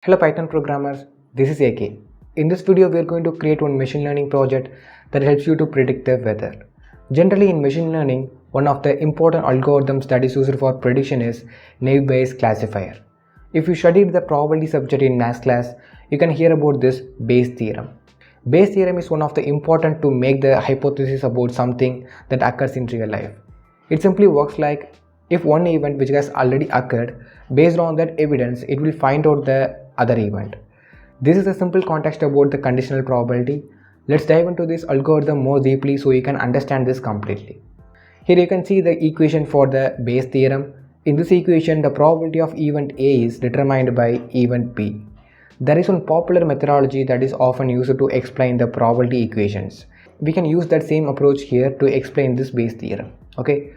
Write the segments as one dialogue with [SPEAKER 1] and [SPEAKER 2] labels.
[SPEAKER 1] Hello Python programmers, this is AK. In this video we are going to create one machine learning project that helps you to predict the weather. Generally in machine learning, one of the important algorithms that is used for prediction is naive Bayes classifier. If you studied the probability subject in maths class, you can hear about this Bayes theorem. Bayes theorem is one of the important to make the hypothesis about something that occurs in real life. It simply works like if one event which has already occurred, based on that evidence, it will find out the other event. This is a simple context about the conditional probability. Let's dive into this algorithm more deeply so you can understand this completely. Here you can see the equation for the Bayes theorem. In this equation, the probability of event A is determined by event B. There is one popular methodology that is often used to explain the probability equations. We can use that same approach here to explain this Bayes theorem. Okay.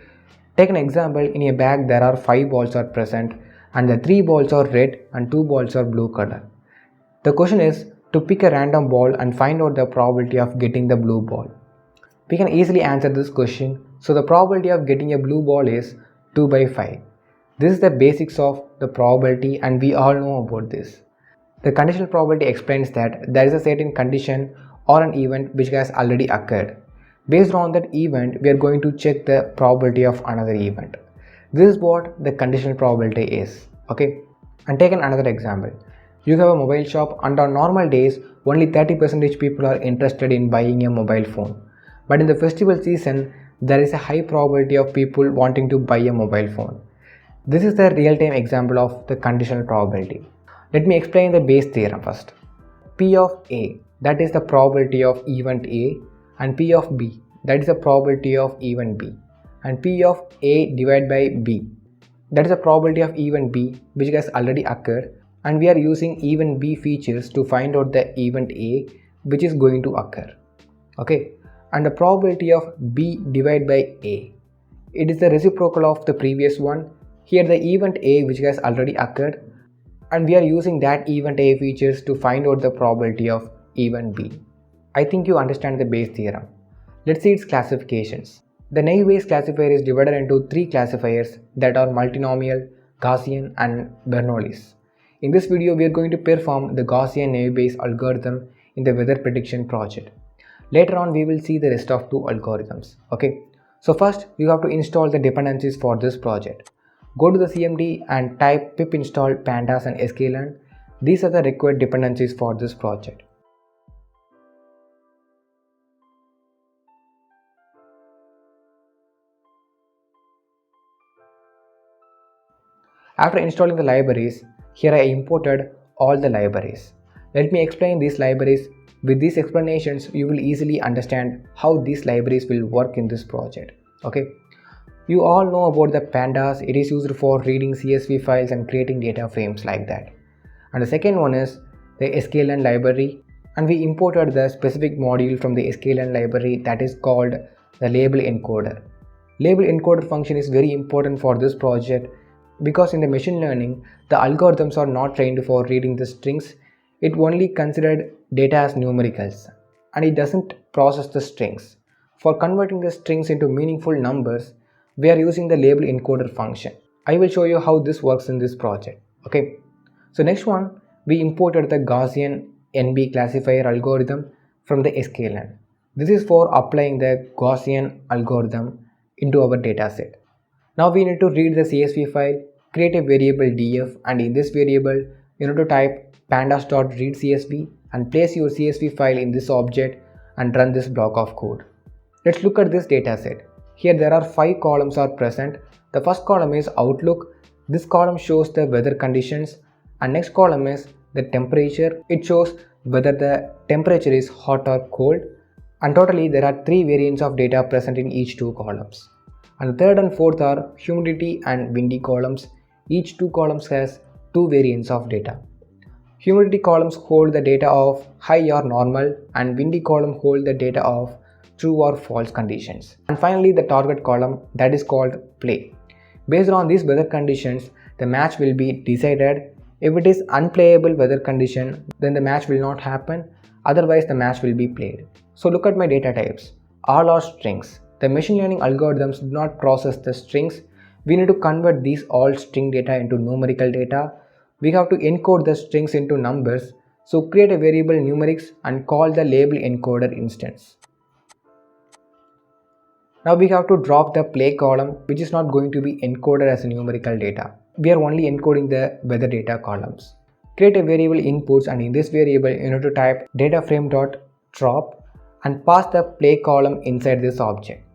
[SPEAKER 1] Take an example, in a bag there are 5 balls are present and the 3 balls are red and 2 balls are blue color. The question is to pick a random ball and find out the probability of getting the blue ball. We can easily answer this question. So the probability of getting a blue ball is 2 by 5. This is the basics of the probability and we all know about this. The conditional probability explains that there is a certain condition or an event which has already occurred. Based on that event, we are going to check the probability of another event. This is what the conditional probability is. Okay, and take another example. You have a mobile shop and on normal days, only 30% people are interested in buying a mobile phone. But in the festival season, there is a high probability of people wanting to buy a mobile phone. This is the real-time example of the conditional probability. Let me explain the Bayes theorem first. P of A, that is the probability of event A, and P of B, that is the probability of event B, and P of A divided by B, that is the probability of event B which has already occurred, and we are using event B features to find out the event A which is going to occur. Okay, and the probability of B divided by A, it is the reciprocal of the previous one. Here the event A which has already occurred, and we are using that event A features to find out the probability of event B. I think you understand the Bayes theorem. Let's see its classifications. The naive Bayes classifier is divided into 3 classifiers that are multinomial, Gaussian and Bernoulli's. In this video, we are going to perform the Gaussian naive Bayes algorithm in the weather prediction project. Later on, we will see the rest of 2 algorithms. Okay. So first, you have to install the dependencies for this project. Go to the CMD and type pip install pandas and sklearn. These are the required dependencies for this project. After installing the libraries, here I imported all the libraries. Let me explain these libraries. With these explanations, you will easily understand how these libraries will work in this project. Okay. You all know about the pandas. It is used for reading CSV files and creating data frames like that. And the second one is the sklearn library, and we imported the specific module from the sklearn library that is called the label encoder. Label encoder function is very important for this project because in the machine learning, the algorithms are not trained for reading the strings. It only considered data as numericals and it doesn't process the strings. For converting the strings into meaningful numbers, we are using the label encoder function. I will show you how this works in this project. Okay. So next one, we imported the Gaussian NB classifier algorithm from the sklearn. This is for applying the Gaussian algorithm into our dataset. Now we need to read the CSV file, create a variable df, and in this variable you need to type pandas.readcsv and place your CSV file in this object and run this block of code. Let's look at this dataset. Here there are 5 columns are present. The first column is Outlook. This column shows the weather conditions, and next column is the temperature. It shows whether the temperature is hot or cold, and totally there are 3 variants of data present in each 2 columns. And the third and fourth are humidity and windy columns. Each 2 columns has 2 variants of data. Humidity columns hold the data of high or normal, and windy column hold the data of true or false conditions. And finally the target column, that is called play. Based on these weather conditions, the match will be decided. If it is unplayable weather condition, then the match will not happen. Otherwise the match will be played. So look at my data types. All are strings. The machine learning algorithms do not process the strings. We need to convert these all string data into numerical data. we have to encode the strings into numbers. So create a variable numerics and call the label encoder instance. Now we have to drop the play column, which is not going to be encoded as numerical data. We are only encoding the weather data columns. Create a variable inputs, and in this variable you need to type dataframe.drop and pass the play column inside this object.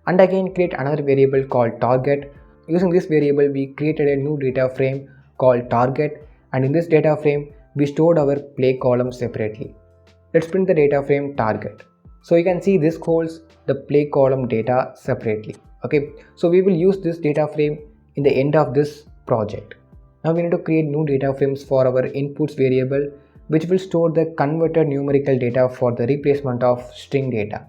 [SPEAKER 1] And again create another variable called target. Using this variable we created a new data frame called target, and in this data frame we stored our play column separately. Let's print the data frame target. So you can see this holds the play column data separately. Okay, so we will use this data frame in the end of this project. Now we need to create new data frames for our inputs variable, which will store the converted numerical data for the replacement of string data.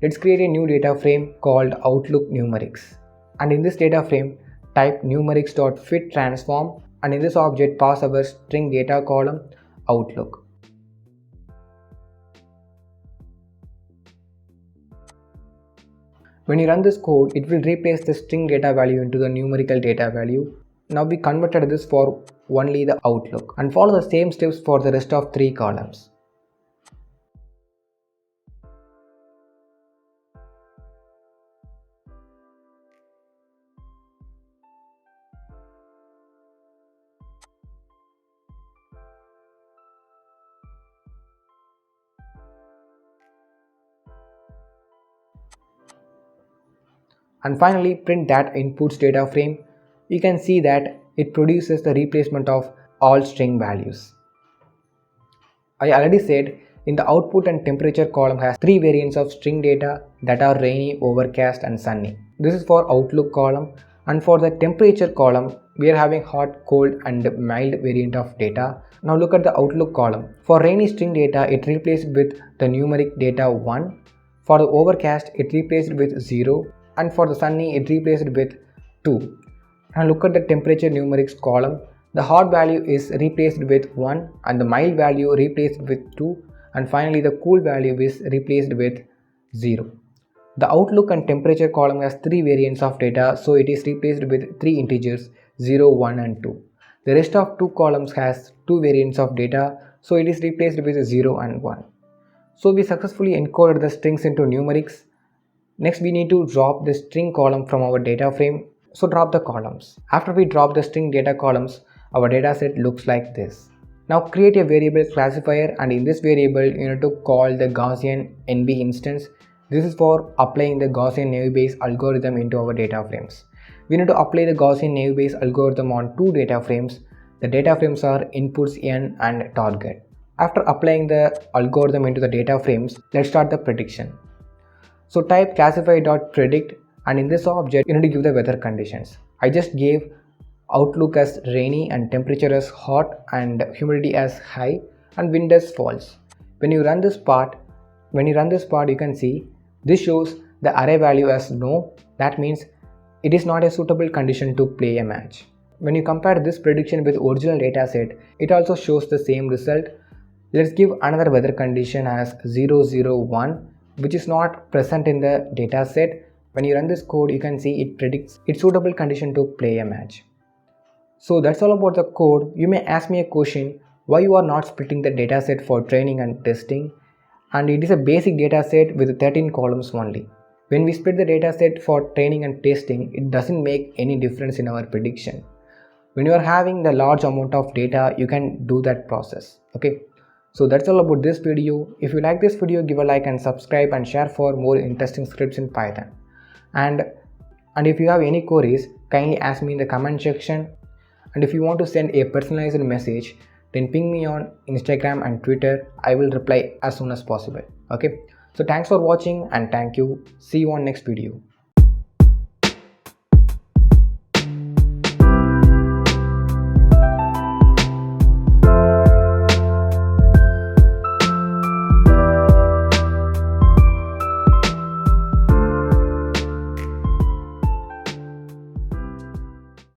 [SPEAKER 1] Let's create a new data frame called Outlook Numerics, and in this data frame type numerics.fit transform, and in this object pass our string data column Outlook. When you run this code, it will replace the string data value into the numerical data value. Now we converted this for only the Outlook, and follow the same steps for the rest of 3 columns. And finally print that inputs data frame. You can see that it produces the replacement of all string values. I already said in the output and temperature column has 3 variants of string data, that are rainy, overcast and sunny. This is for Outlook column, and for the temperature column we are having hot, cold and mild variant of data. Now look at the Outlook column. For rainy string data it replaced with the numeric data 1. For the overcast it replaced with 0. And for the sunny it replaced with 2. Now look at the temperature numerics column. The hot value is replaced with 1 and the mild value replaced with 2, and finally the cool value is replaced with 0. The Outlook and temperature column has 3 variants of data, so it is replaced with 3 integers 0, 1 and 2. The rest of 2 columns has 2 variants of data, so it is replaced with 0 and 1. So we successfully encoded the strings into numerics. Next we need to drop the string column from our data frame, so drop the columns. After we drop the string data columns, our data set looks like this. Now create a variable classifier, and in this variable you need to call the Gaussian NB instance. This is for applying the Gaussian naive Bayes algorithm into our data frames. We need to apply the Gaussian naive Bayes algorithm on 2 data frames. The data frames are inputs n and target. After applying the algorithm into the data frames, let's start the prediction. So type classify.predict, and in this object you need to give the weather conditions. I just gave Outlook as rainy and temperature as hot and humidity as high and wind as false. When you run this part you can see this shows the array value as no. That means it is not a suitable condition to play a match. When you compare this prediction with original data set, it also shows the same result. Let's give another weather condition as 001, which is not present in the data set. When you run this code, you can see it predicts its suitable condition to play a match. So that's all about the code. You may ask me a question, why you are not splitting the data set for training and testing, and it is a basic data set with 13 columns only. When we split the data set for training and testing, it doesn't make any difference in our prediction. When you are having the large amount of data, you can do that process. Okay. So that's all about this video. If you like this video, give a like and subscribe and share for more interesting scripts in Python. And if you have any queries, kindly ask me in the comment section. And if you want to send a personalized message, then ping me on Instagram and Twitter. I will reply as soon as possible. Okay. So thanks for watching and thank you. See you on next video.